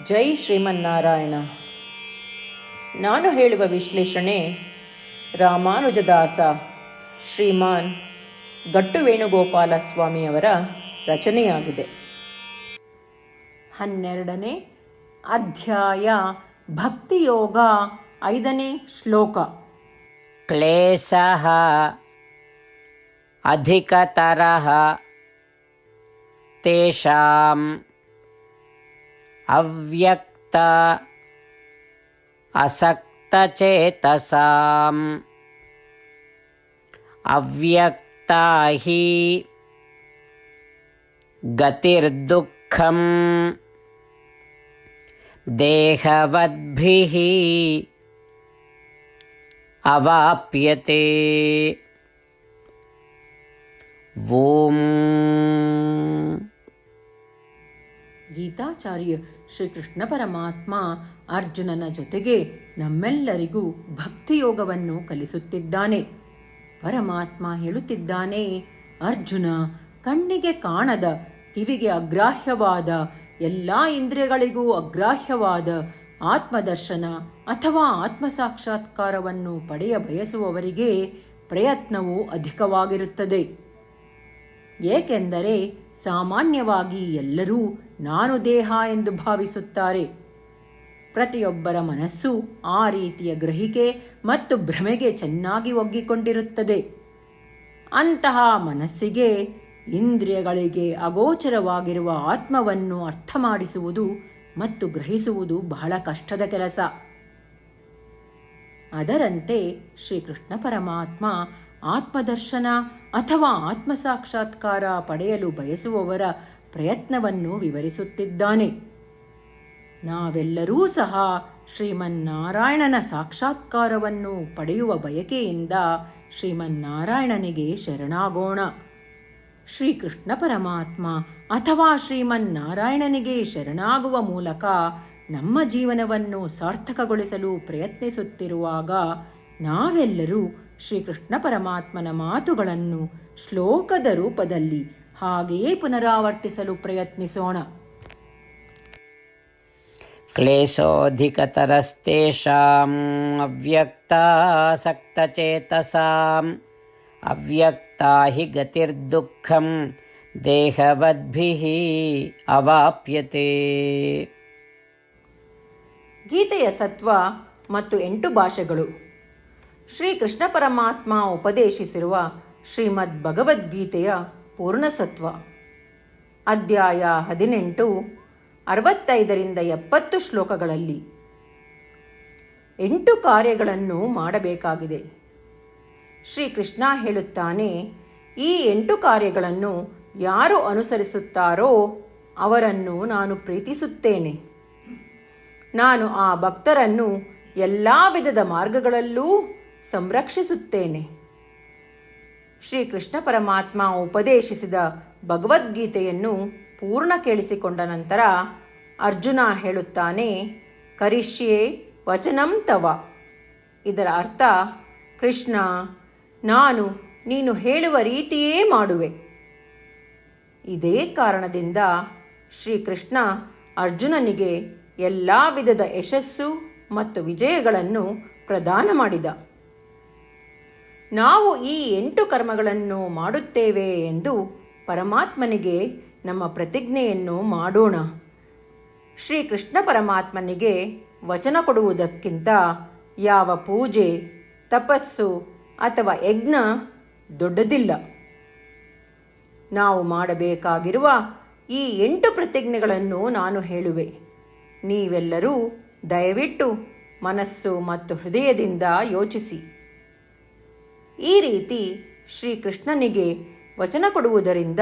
ಜೈ ಶ್ರೀಮನ್ನಾರಾಯಣ. ನಾನು ಹೇಳುವ ವಿಶ್ಲೇಷಣೆ ರಾಮಾನುಜದಾಸ ಶ್ರೀಮಾನ್ ಗಟ್ಟು ವೇಣುಗೋಪಾಲ ಸ್ವಾಮಿಯವರ ರಚನೆಯಾಗಿದೆ. 12ನೇ ಅಧ್ಯಾಯ ಭಕ್ತಿಯೋಗ 5ನೇ ಶ್ಲೋಕ. ಕ್ಲೇಶಃ ಅಧಿಕತರಃ ತೇಷಾಂ ಅವ್ಯಕ್ತ ಅಸಕ್ತಚೇತಸಾಂ ಅವ್ಯಕ್ತಾ ಹಿ ಗತಿರ್ದುಃಖಂ ದೇಹವದ್ಭಿಃ ಅವಾಪ್ಯತೆ. ಓಂ. ಗೀತಾಚಾರ್ಯ ಶ್ರೀಕೃಷ್ಣ ಪರಮಾತ್ಮ ಅರ್ಜುನನ ಜೊತೆಗೆ ನಮ್ಮೆಲ್ಲರಿಗೂ ಭಕ್ತಿಯೋಗವನ್ನು ಕಲಿಸುತ್ತಿದ್ದಾನೆ. ಪರಮಾತ್ಮ ಹೇಳುತ್ತಿದ್ದಾನೆ, ಅರ್ಜುನ, ಕಣ್ಣಿಗೆ ಕಾಣದ, ಕಿವಿಗೆ ಅಗ್ರಾಹ್ಯವಾದ, ಎಲ್ಲ ಇಂದ್ರಿಯಗಳಿಗೂ ಅಗ್ರಾಹ್ಯವಾದ ಆತ್ಮದರ್ಶನ ಅಥವಾ ಆತ್ಮಸಾಕ್ಷಾತ್ಕಾರವನ್ನು ಪಡೆಯ ಬಯಸುವವರಿಗೆ ಪ್ರಯತ್ನವು ಅಧಿಕವಾಗಿರುತ್ತದೆ. ಏಕೆಂದರೆ ಸಾಮಾನ್ಯವಾಗಿ ಎಲ್ಲರೂ ನಾನು ದೇಹ ಎಂದು ಭಾವಿಸುತ್ತಾರೆ. ಪ್ರತಿಯೊಬ್ಬರ ಮನಸ್ಸು ಆ ರೀತಿಯ ಗ್ರಹಿಕೆ ಮತ್ತು ಭ್ರಮೆಗೆ ಚೆನ್ನಾಗಿ ಒಗ್ಗಿಕೊಂಡಿರುತ್ತದೆ. ಅಂತಹ ಮನಸ್ಸಿಗೆ ಇಂದ್ರಿಯಗಳಿಗೆ ಅಗೋಚರವಾಗಿರುವ ಆತ್ಮವನ್ನು ಅರ್ಥ ಮಾಡಿಸುವುದು ಮತ್ತು ಗ್ರಹಿಸುವುದು ಬಹಳ ಕಷ್ಟದ ಕೆಲಸ. ಅದರಂತೆ ಶ್ರೀಕೃಷ್ಣ ಪರಮಾತ್ಮ ಆತ್ಮದರ್ಶನ ಅಥವಾ ಆತ್ಮಸಾಕ್ಷಾತ್ಕಾರ ಪಡೆಯಲು ಬಯಸುವವರ ಪ್ರಯತ್ನವನ್ನು ವಿವರಿಸುತ್ತಿದ್ದಾನೆ. ನಾವೆಲ್ಲರೂ ಸಹ ಶ್ರೀಮನ್ನಾರಾಯಣನ ಸಾಕ್ಷಾತ್ಕಾರವನ್ನು ಪಡೆಯುವ ಬಯಕೆಯಿಂದ ಶ್ರೀಮನ್ನಾರಾಯಣನಿಗೆ ಶರಣಾಗೋಣ. ಶ್ರೀಕೃಷ್ಣ ಪರಮಾತ್ಮ ಅಥವಾ ಶ್ರೀಮನ್ನಾರಾಯಣನಿಗೆ ಶರಣಾಗುವ ಮೂಲಕ ನಮ್ಮ ಜೀವನವನ್ನು ಸಾರ್ಥಕಗೊಳಿಸಲು ಪ್ರಯತ್ನಿಸುತ್ತಿರುವಾಗ ನಾವೆಲ್ಲರೂ ಶ್ರೀಕೃಷ್ಣ ಪರಮಾತ್ಮನ ಮಾತುಗಳನ್ನು ಶ್ಲೋಕದ ರೂಪದಲ್ಲಿ ಹಾಗೆಯೇ ಪುನರಾವರ್ತಿಸಲು ಪ್ರಯತ್ನಿಸೋಣ. ಕ್ಲೇಶೋಧಿಕತರಸ್ತೇಷಾಂ ಅವ್ಯಕ್ತಾಸಕ್ತಚೇತಸಾಂ ಅವ್ಯಕ್ತಾ ಹಿ ಗತಿರ್ದುಃಖಂ ದೇಹವದ್ಭಿಃ ಅವಾಪ್ಯತೆ. ಗೀತೆಯ ಸತ್ವ ಮತ್ತು 8 ಭಾಷೆಗಳು. ಶ್ರೀಕೃಷ್ಣ ಪರಮಾತ್ಮ ಉಪದೇಶಿಸಿರುವ ಶ್ರೀಮದ್ ಭಗವದ್ಗೀತೆಯ ಪೂರ್ಣಸತ್ವ. ಅಧ್ಯಾಯ 18 65ರಿಂದ 70 ಶ್ಲೋಕಗಳಲ್ಲಿ 8 ಕಾರ್ಯಗಳನ್ನು ಮಾಡಬೇಕಾಗಿದೆ. ಶ್ರೀಕೃಷ್ಣ ಹೇಳುತ್ತಾನೆ, ಈ 8 ಕಾರ್ಯಗಳನ್ನು ಯಾರು ಅನುಸರಿಸುತ್ತಾರೋ ಅವರನ್ನು ನಾನು ಪ್ರೀತಿಸುತ್ತೇನೆ. ನಾನು ಆ ಭಕ್ತರನ್ನು ಎಲ್ಲ ವಿಧದ ಮಾರ್ಗಗಳಲ್ಲೂ ಸಂರಕ್ಷಿಸುತ್ತೇನೆ. ಶ್ರೀಕೃಷ್ಣ ಪರಮಾತ್ಮ ಉಪದೇಶಿಸಿದ ಭಗವದ್ಗೀತೆಯನ್ನು ಪೂರ್ಣ ಕೇಳಿಸಿಕೊಂಡ ನಂತರ ಅರ್ಜುನ ಹೇಳುತ್ತಾನೆ, ಕರಿಷ್ಯೆ ವಚನಂ ತವ. ಇದರ ಅರ್ಥ, ಕೃಷ್ಣ, ನಾನು ನೀನು ಹೇಳುವ ರೀತಿಯೇ ಮಾಡುವೆ. ಇದೇ ಕಾರಣದಿಂದ ಶ್ರೀಕೃಷ್ಣ ಅರ್ಜುನನಿಗೆ ಎಲ್ಲ ವಿಧದ ಯಶಸ್ಸು ಮತ್ತು ವಿಜಯಗಳನ್ನು ಪ್ರದಾನ ಮಾಡಿದ. ನಾವು ಈ 8 ಕರ್ಮಗಳನ್ನು ಮಾಡುತ್ತೇವೆ ಎಂದು ಪರಮಾತ್ಮನಿಗೆ ನಮ್ಮ ಪ್ರತಿಜ್ಞೆಯನ್ನು ಮಾಡೋಣ. ಶ್ರೀಕೃಷ್ಣ ಪರಮಾತ್ಮನಿಗೆ ವಚನ ಕೊಡುವುದಕ್ಕಿಂತ ಯಾವ ಪೂಜೆ, ತಪಸ್ಸು ಅಥವಾ ಯಜ್ಞ ದೊಡ್ಡದಿಲ್ಲ. ನಾವು ಮಾಡಬೇಕಾಗಿರುವ ಈ 8 ಪ್ರತಿಜ್ಞೆಗಳನ್ನು ನಾನು ಹೇಳುವೆ. ನೀವೆಲ್ಲರೂ ದಯವಿಟ್ಟು ಮನಸ್ಸು ಮತ್ತು ಹೃದಯದಿಂದ ಯೋಚಿಸಿ. ಈ ರೀತಿ ಶ್ರೀಕೃಷ್ಣನಿಗೆ ವಚನ ಕೊಡುವುದರಿಂದ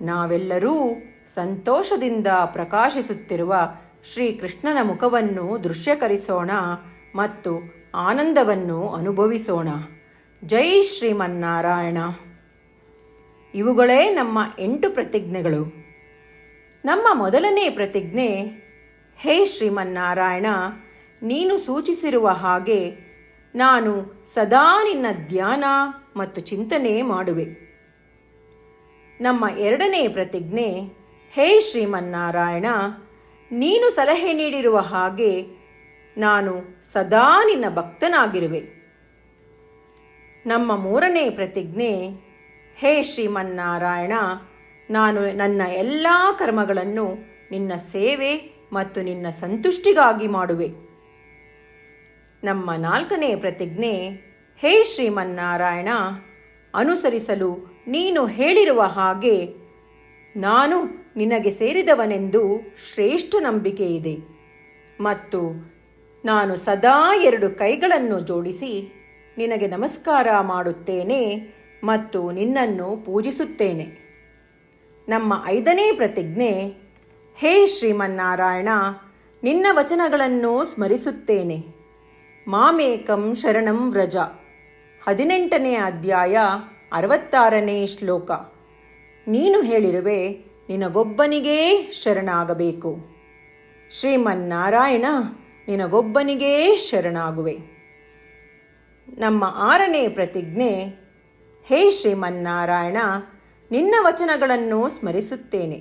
ನಾವೆಲ್ಲರೂ ಸಂತೋಷದಿಂದ ಪ್ರಕಾಶಿಸುತ್ತಿರುವ ಶ್ರೀಕೃಷ್ಣನ ಮುಖವನ್ನು ದೃಶ್ಯಕರಿಸೋಣ ಮತ್ತು ಆನಂದವನ್ನು ಅನುಭವಿಸೋಣ. ಜೈ ಶ್ರೀಮನ್ನಾರಾಯಣ. ಇವುಗಳೇ ನಮ್ಮ 8 ಪ್ರತಿಜ್ಞೆಗಳು. ನಮ್ಮ ಮೊದಲನೇ ಪ್ರತಿಜ್ಞೆ, ಹೇ ಶ್ರೀಮನ್ನಾರಾಯಣ, ನೀನು ಸೂಚಿಸಿರುವ ಹಾಗೆ ನಾನು ಸದಾ ನಿನ್ನ ಧ್ಯಾನ ಮತ್ತು ಚಿಂತನೆ ಮಾಡುವೆ. ನಮ್ಮ ಎರಡನೇ ಪ್ರತಿಜ್ಞೆ, ಹೇ ಶ್ರೀಮನ್ನಾರಾಯಣ, ನೀನು ಸಲಹೆ ನೀಡಿರುವ ಹಾಗೆ ನಾನು ಸದಾ ನಿನ್ನ ಭಕ್ತನಾಗಿರುವೆ. ನಮ್ಮ ಮೂರನೇ ಪ್ರತಿಜ್ಞೆ, ಹೇ ಶ್ರೀಮನ್ನಾರಾಯಣ, ನಾನು ನನ್ನ ಎಲ್ಲ ಕರ್ಮಗಳನ್ನು ನಿನ್ನ ಸೇವೆ ಮತ್ತು ನಿನ್ನ ಸಂತುಷ್ಟಿಗಾಗಿ ಮಾಡುವೆ. ನಮ್ಮ ನಾಲ್ಕನೇ ಪ್ರತಿಜ್ಞೆ, ಹೇ ಶ್ರೀಮನ್ನಾರಾಯಣ, ಅನುಸರಿಸಲು ನೀನು ಹೇಳಿರುವ ಹಾಗೆ ನಾನು ನಿನಗೆ ಸೇರಿದವನೆಂದು ಶ್ರೇಷ್ಠ ನಂಬಿಕೆ ಇದೆ ಮತ್ತು ನಾನು ಸದಾ 2 ಕೈಗಳನ್ನು ಜೋಡಿಸಿ ನಿನಗೆ ನಮಸ್ಕಾರ ಮಾಡುತ್ತೇನೆ ಮತ್ತು ನಿನ್ನನ್ನು ಪೂಜಿಸುತ್ತೇನೆ. ನಮ್ಮ 5ನೇ ಪ್ರತಿಜ್ಞೆ, ಹೇ ಶ್ರೀಮನ್ನಾರಾಯಣ, ನಿನ್ನ ವಚನಗಳನ್ನು ಸ್ಮರಿಸುತ್ತೇನೆ. ಮಾಮೇಕಂ ಶರಣಂ ವ್ರಜ, 18ನೇ ಅಧ್ಯಾಯ 66ನೇ ಶ್ಲೋಕ. ನೀನು ಹೇಳಿರುವೆ, ನಿನಗೊಬ್ಬನಿಗೇ ಶರಣಾಗಬೇಕು. ಶ್ರೀಮನ್ನಾರಾಯಣ, ನಿನಗೊಬ್ಬನಿಗೇ ಶರಣಾಗುವೆ. ನಮ್ಮ 6ನೇ ಪ್ರತಿಜ್ಞೆ, ಹೇ ಶ್ರೀಮನ್ನಾರಾಯಣ, ನಿನ್ನ ವಚನಗಳನ್ನು ಸ್ಮರಿಸುತ್ತೇನೆ.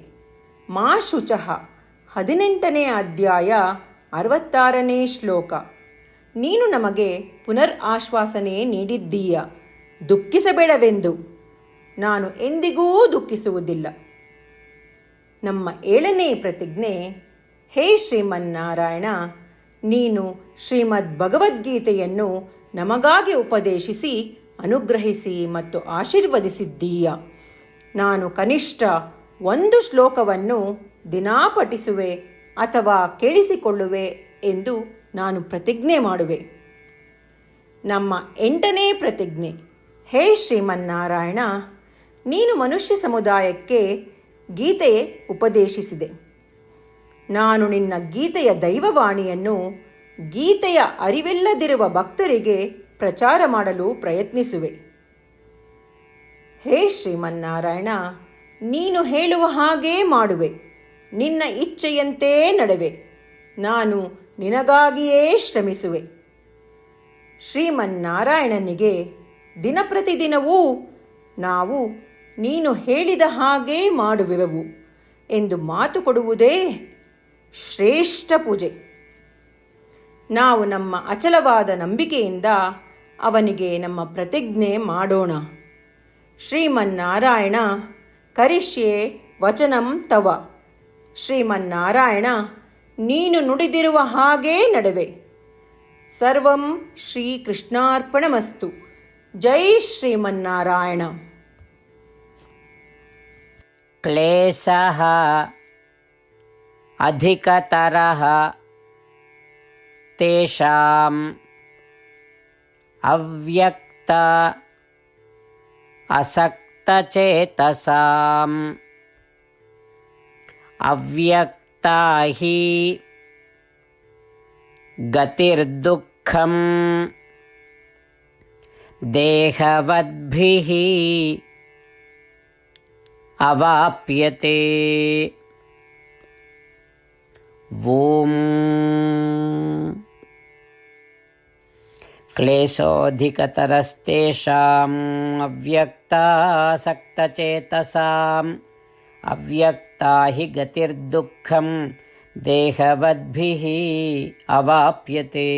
ಮಾ ಶುಚಃ, 18ನೇ ಅಧ್ಯಾಯ 66ನೇ ಶ್ಲೋಕ. ನೀನು ನಮಗೆ ಪುನರ್ ಆಶ್ವಾಸನೆ ನೀಡಿದ್ದೀಯ, ದುಃಖಿಸಬೇಡವೆಂದು. ನಾನು ಎಂದಿಗೂ ದುಃಖಿಸುವುದಿಲ್ಲ. ನಮ್ಮ 7ನೇ ಪ್ರತಿಜ್ಞೆ, ಹೇ ಶ್ರೀಮನ್ನಾರಾಯಣ, ನೀನು ಶ್ರೀಮದ್ ಭಗವದ್ಗೀತೆಯನ್ನು ನಮಗಾಗಿ ಉಪದೇಶಿಸಿ ಅನುಗ್ರಹಿಸಿ ಮತ್ತು ಆಶೀರ್ವದಿಸಿದ್ದೀಯ. ನಾನು ಕನಿಷ್ಠ 1 ಶ್ಲೋಕವನ್ನು ದಿನಾ ಪಠಿಸುವೆ ಅಥವಾ ಕೇಳಿಸಿಕೊಳ್ಳುವೆ ಎಂದು ನಾನು ಪ್ರತಿಜ್ಞೆ ಮಾಡುವೆ. ನಮ್ಮ 8ನೇ ಪ್ರತಿಜ್ಞೆ, ಹೇ ಶ್ರೀಮನ್ನಾರಾಯಣ, ನೀನು ಮನುಷ್ಯ ಸಮುದಾಯಕ್ಕೆ ಗೀತೆ ಉಪದೇಶಿಸಿದೆ. ನಾನು ನಿನ್ನ ಗೀತೆಯ ದೈವವಾಣಿಯನ್ನು ಗೀತೆಯ ಅರಿವಿಲ್ಲದಿರುವ ಭಕ್ತರಿಗೆ ಪ್ರಚಾರ ಮಾಡಲು ಪ್ರಯತ್ನಿಸುವೆ. ಹೇ ಶ್ರೀಮನ್ನಾರಾಯಣ, ನೀನು ಹೇಳುವ ಹಾಗೇ ಮಾಡುವೆ. ನಿನ್ನ ಇಚ್ಛೆಯಂತೆ ನಡೆವೆ. ನಾನು ನಿನಗಾಗಿಯೇ ಶ್ರಮಿಸುವೆ. ಶ್ರೀಮನ್ನಾರಾಯಣನಿಗೆ ದಿನಪ್ರತಿದಿನವೂ ನಾವು ನೀನು ಹೇಳಿದ ಹಾಗೇ ಮಾಡುವೆವು ಎಂದು ಮಾತು ಕೊಡುವುದೇ ಶ್ರೇಷ್ಠ ಪೂಜೆ. ನಾವು ನಮ್ಮ ಅಚಲವಾದ ನಂಬಿಕೆಯಿಂದ ಅವನಿಗೆ ನಮ್ಮ ಪ್ರತಿಜ್ಞೆ ಮಾಡೋಣ. ಶ್ರೀಮನ್ನಾರಾಯಣ, ಕರಿಷ್ಯೆ ವಚನಂ ತವ. ಶ್ರೀಮನ್ನಾರಾಯಣ, ನೀನು ನುಡಿದಿರುವ ಹಾಗೇ ನಡೆವೆ. ಸರ್ವಂ ಶ್ರೀಕೃಷ್ಣಾರ್ಪಣಮಸ್ತು. ಜೈ ಶ್ರೀಮನ್ನಾರಾಯಣ. ಕ್ಲೇಶಃ ಅಧಿಕತರಃ ತೇಷಾಂ ಅವ್ಯಕ್ತ ಅಸಕ್ತಚೇತಸಾಂ ಅವ್ಯಕ್ತಾ ಹಿ ಗತಿರ್ದುಃಖಂ ದೇಹವದ್ಭಿಃ ಅವಾಪ್ಯತೆ. ಓಂ ಕ್ಲೇಶೋಧಿಕತರಸ್ತೇಷಾಂ ಅವ್ಯಕ್ತಾಸಕ್ತಚೇತಸಾಂ ಅವ್ಯಕ್ತಾ ಹಿ ಗತಿರ್ದುಃಖಂ ದೇಹವದ್ಭಿಃ ಅವಾಪ್ಯತೆ.